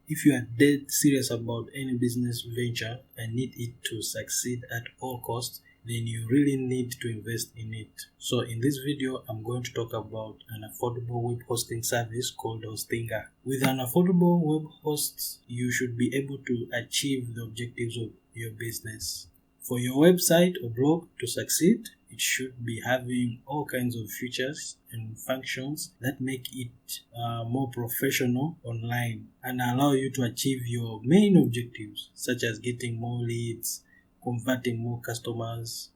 If you are dead serious about any business venture and need it to succeed at all costs, then you really need to invest in it. So in this video, I'm going to talk about an affordable web hosting service called Hostinga. With an affordable web host, you should be able to achieve the objectives of your business. For your website or blog to succeed, it should be having all kinds of features and functions that make it more professional online and allow you to achieve your main objectives, such as getting more leads, converting more customers,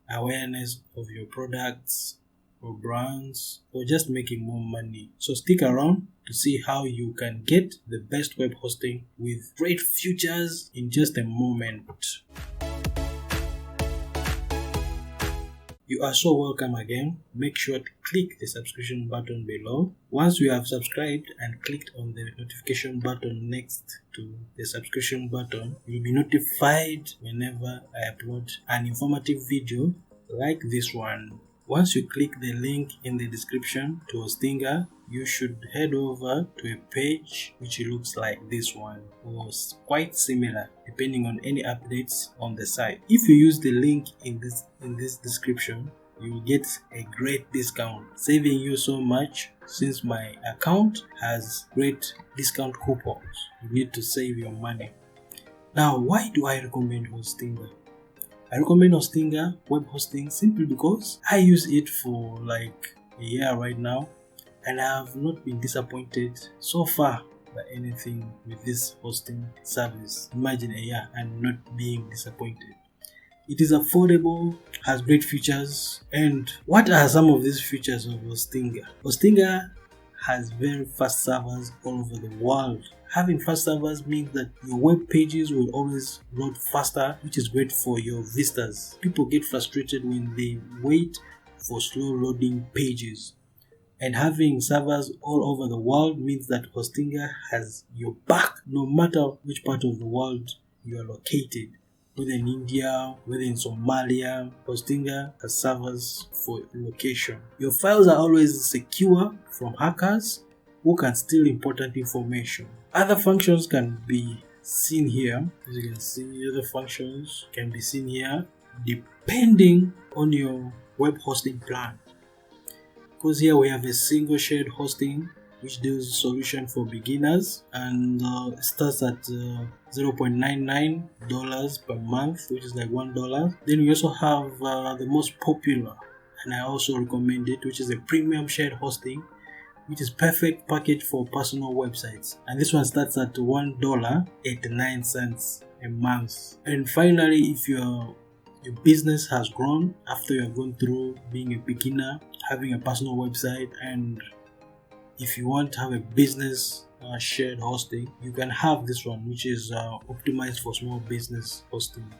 awareness of your products or brands, or just making more money. So stick around to see how you can get the best web hosting with great features in just a moment. You are so welcome again. Make sure to click the subscription button below. Once you have subscribed and clicked on the notification button next to the subscription button, you'll be notified whenever I upload an informative video like this one. Once you click the link in the description to Hostinga, you should head over to a page which looks like this one or quite similar depending on any updates on the site. If you use the link in this description, you will get a great discount, saving you so much since my account has great discount coupons. You need to save your money. Now, why do I recommend Hostinga? I recommend Hostinga web hosting simply because I use it for like a year right now and I have not been disappointed so far by anything with this hosting service. Imagine a year and not being disappointed. It is affordable, has great features, and what are some of these features of Hostinga? Hostinga has very fast servers all over the world. Having fast servers means that your web pages will always load faster, which is great for your visitors. People get frustrated when they wait for slow loading pages. And having servers all over the world means that Hostinga has your back no matter which part of the world you are located. Whether in India, whether in Somalia, Hostinga has servers for location. Your files are always secure from hackers who can steal important information. Other functions can be seen here. As you can see, other functions can be seen here depending on your web hosting plan. Because here we have a single shared hosting which deals solution for beginners and starts at $0.99 per month, which is like $1. Then we also have the most popular, and I also recommend it, which is a premium shared hosting, which is perfect package for personal websites, and this one starts at $1.89 a month. And finally, if your business has grown after you have gone through being a beginner, having a personal website, and if you want to have a business shared hosting, you can have this one, which is optimized for small business hosting.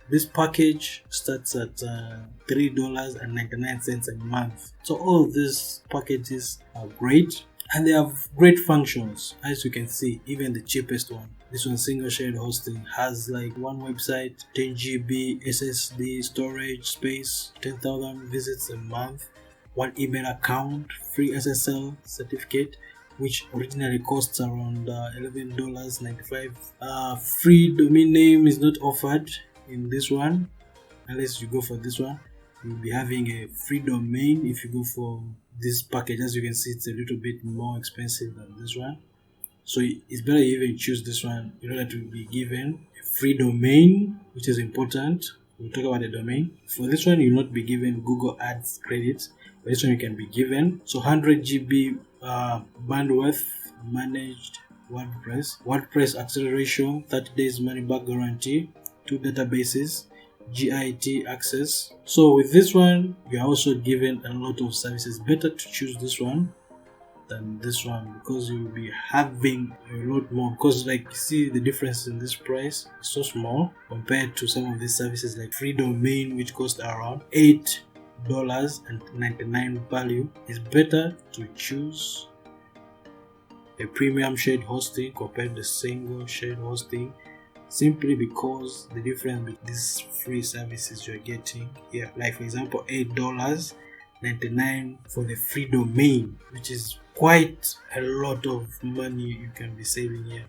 This package starts at $3.99 a month. So all of these packages are great and they have great functions. As you can see, even the cheapest one, this one, single shared hosting, has like one website, 10 GB SSD storage space, 10,000 visits a month, one email account, free SSL certificate, which originally costs around $11.95. Free domain name is not offered in this one. Unless you go for this one, you'll be having a free domain. If you go for this package, as you can see, it's a little bit more expensive than this one, so it's better you even choose this one in order to be given a free domain, which is important. We'll talk about the domain. For this one, you'll not be given Google Ads credits, but this one you can be given. So 100 GB bandwidth, managed WordPress acceleration, 30 days money back guarantee, 2 databases, GIT access. So with this one, you are also given a lot of services. Better to choose this one than this one because you will be having a lot more, because like you see the difference in this price is so small compared to some of these services like free domain, which cost around $8.99 value. It's better to choose a premium shared hosting compared to single shared hosting, simply because the difference between these free services you're getting here, like for example $8 $99 for the free domain, which is quite a lot of money you can be saving here.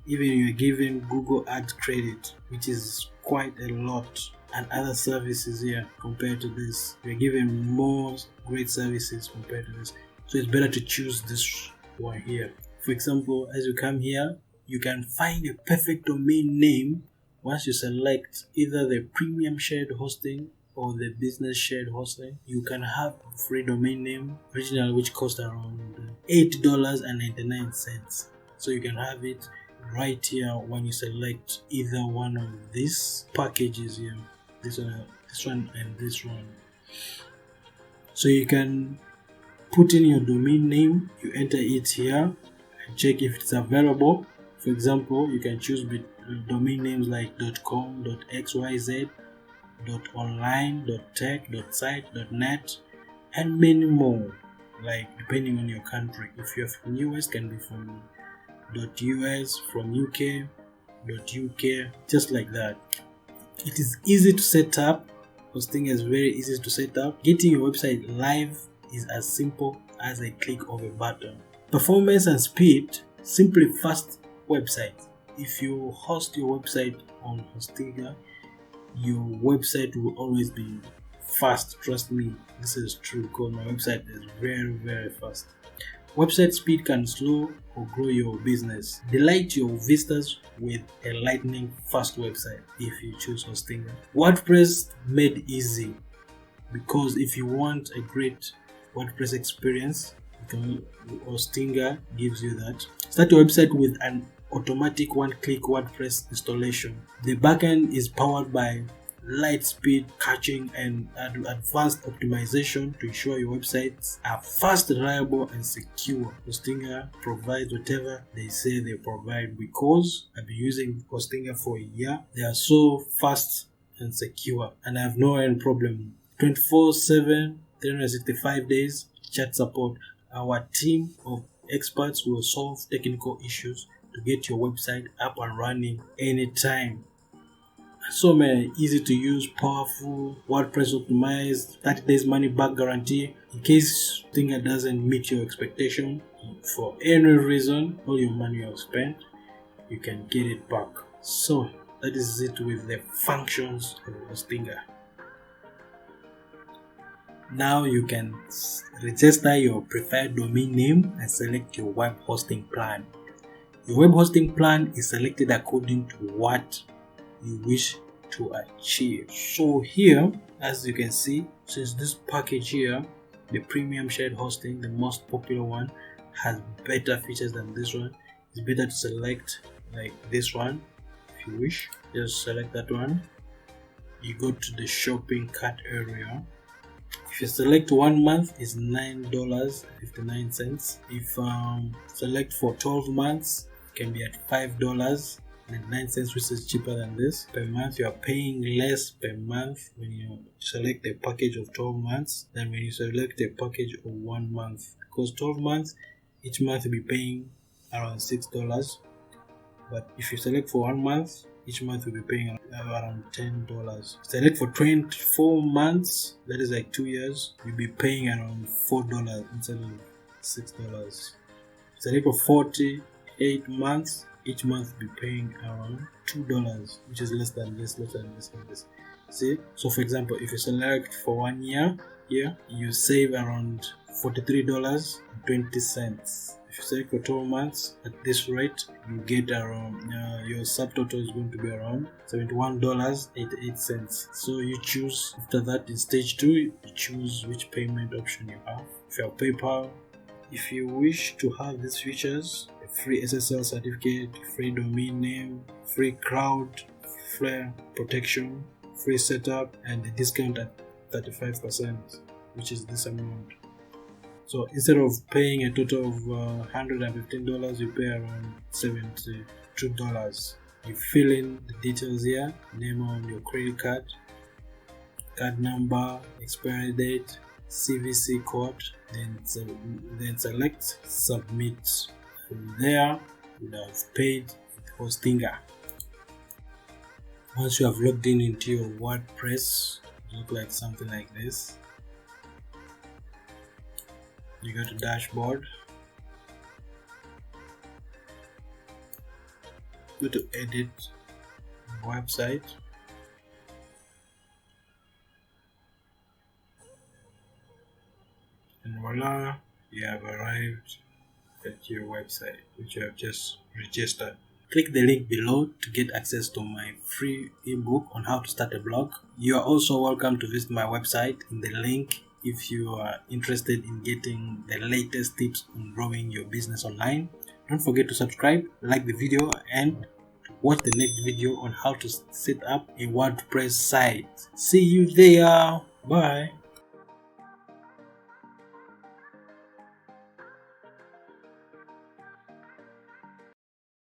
Even you're given Google Ads credit, which is quite a lot, and other services here compared to this. You're given more great services compared to this. So it's better to choose this one here. For example, as you come here, you can find a perfect domain name once you select either the premium shared hosting or the business shared hosting. You can have a free domain name original, which costs around $8.99. So you can have it right here when you select either one of these packages here, this one and this one. So you can put in your domain name, you enter it here and check if it's available. For example, you can choose domain names like .com, .xyz, .online, .tech, .site, .net, and many more, like depending on your country. If you're from US, can be from .us, from UK, .uk, just like that. It is easy to set up. Hosting is very easy to set up. Getting your website live is as simple as a click of a button. Performance and speed, simply fast website. If you host your website on Hostinger, your website will always be fast. Trust me, this is true because my website is very, very fast. Website speed can slow or grow your business. Delight your visitors with a lightning fast website if you choose Hostinger. WordPress made easy, because if you want a great WordPress experience, Hostinger gives you that. Start your website with an automatic one-click WordPress installation. The backend is powered by light speed caching and advanced optimization to ensure your websites are fast, reliable, and secure. Hostinger provides whatever they say they provide, because I've been using Hostinger for a year. They are so fast and secure, and I have no any problem. 24/7, 365 days chat support. Our team of experts will solve technical issues to get your website up and running anytime. So many easy to use, powerful, WordPress optimized, 30 days money back guarantee. In case Hostinger doesn't meet your expectation for any reason, all your money you have spent, you can get it back. So that is it with the functions of Hostinger. Now you can register your preferred domain name and select your web hosting plan. Your web hosting plan is selected according to what you wish to achieve. So here, as you can see, since this package here, the premium shared hosting, the most popular one, has better features than this one, it's better to select like this one. If you wish, just select that one. You go to the shopping cart area. If you select 1 month, it's $9.59. If select for 12 months, it can be at $5.09, which is cheaper than this. Per month, you are paying less per month when you select a package of 12 months than when you select a package of 1 month. Because 12 months, each month you'll be paying around $6. But if you select for 1 month, each month you'll be paying around $10. Select for 24 months, that is like 2 years, you'll be paying around $4 instead of $6. Select for 48 months, each month you'll be paying around $2, which is less than this. See? So for example, if you select for 1 year, here you save around $43.20. If you select for 12 months at this rate, you get around your subtotal is going to be around $71.88. So you choose after that in stage 2, you choose which payment option you have. If you have PayPal, if you wish to have these features, a free SSL certificate, free domain name, free Cloudflare protection, free setup, and the discount at 35%, which is this amount. So instead of paying a total of $115, you pay around $72. You fill in the details here, name on your credit card, card number, expiry date, CVC code, then select submit. From there, you have paid with Hostinger. Once you have logged in into your WordPress, it looks like something like this. You go to dashboard, go to edit website, and voila, you have arrived at your website which you have just registered. Click the link below to get access to my free ebook on how to start a blog. You are also welcome to visit my website in the link if you are interested in getting the latest tips on growing your business online. Don't forget to subscribe, like the video, and watch the next video on how to set up a WordPress site. See you there. Bye.